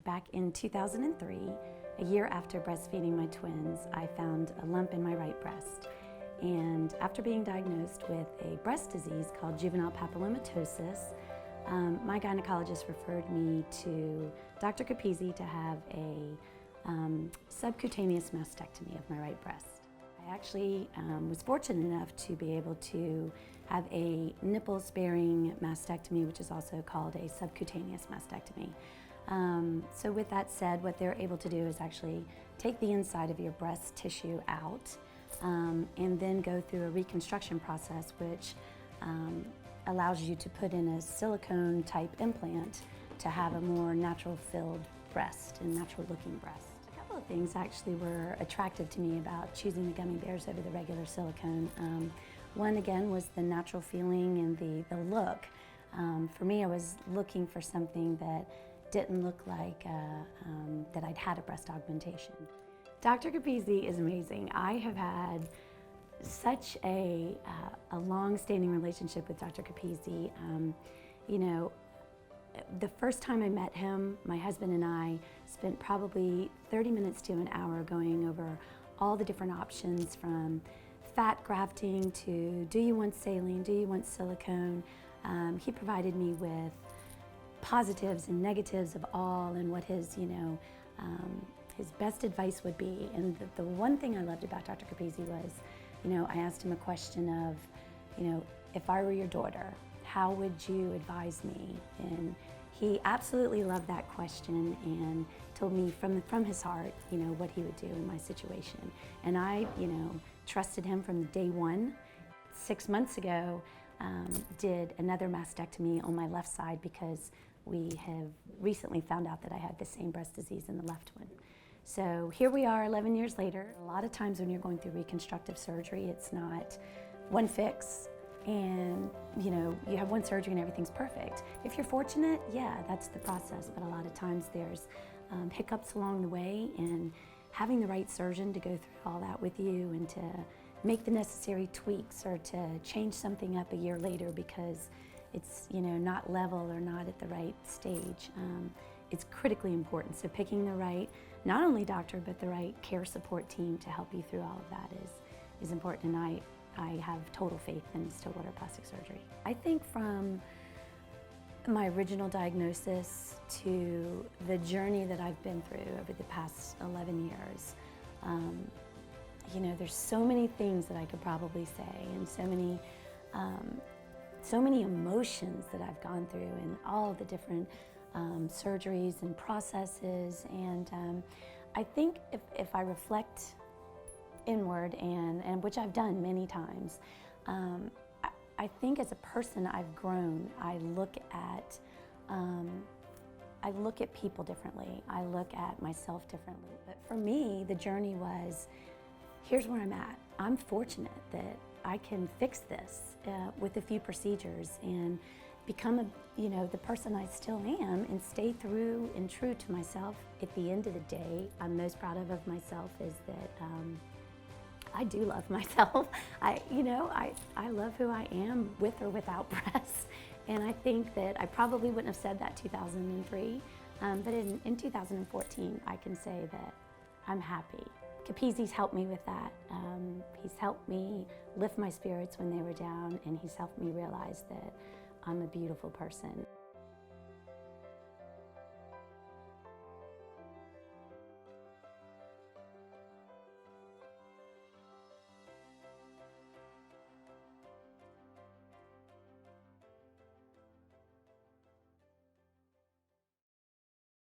Back in 2003, a year after breastfeeding my twins, I found a lump in my right breast. And after being diagnosed with a breast disease called juvenile papillomatosis, my gynecologist referred me to Dr. Capizzi to have a subcutaneous mastectomy of my right breast. I actually was fortunate enough to be able to have a nipple-sparing mastectomy, which is also called a subcutaneous mastectomy. So with that said, what they're able to do is actually take the inside of your breast tissue out and then go through a reconstruction process, which allows you to put in a silicone type implant to have a more natural filled breast and natural looking breast. A couple of things actually were attractive to me about choosing the gummy bears over the regular silicone. One again was the natural feeling and the look. For me, I was looking for something that didn't look like that I'd had a breast augmentation. Dr. Capizzi is amazing. I have had such a long-standing relationship with Dr. Capizzi. You know, the first time I met him, my husband and I spent probably 30 minutes to an hour going over all the different options, from fat grafting to do you want saline, do you want silicone. He provided me with positives and negatives of all, and what his, his best advice would be. And the one thing I loved about Dr. Capizzi was, I asked him a question of, if I were your daughter, how would you advise me? And he absolutely loved that question and told me from his heart, what he would do in my situation. And I, trusted him from day one. 6 months ago, did another mastectomy on my left side because we have recently found out that I had the same breast disease in the left one. So here we are 11 years later. A lot of times when you're going through reconstructive surgery, it's not one fix and you have one surgery and everything's perfect. If you're fortunate, yeah, that's the process, but a lot of times there's hiccups along the way, and having the right surgeon to go through all that with you and to make the necessary tweaks or to change something up a year later because it's not level or not at the right stage. It's critically important. So picking the right, not only doctor, but the right care support team to help you through all of that is important, and I have total faith in Stillwater Plastic Surgery. I think from my original diagnosis to the journey that I've been through over the past 11 years, there's so many things that I could probably say, and so many emotions that I've gone through, and all the different surgeries and processes. And I think if I reflect inward, and which I've done many times, I think as a person I've grown. I look at people differently. I look at myself differently. But for me, the journey was, here's where I'm at. I'm fortunate that I can fix this with a few procedures and become the person I still am, and stay through and true to myself. At the end of the day, I'm most proud of myself is that I do love myself. I love who I am with or without breasts. And I think that I probably wouldn't have said that 2003, but in 2014, I can say that I'm happy. Capizzi's helped me with that. He's helped me lift my spirits when they were down, and he's helped me realize that I'm a beautiful person.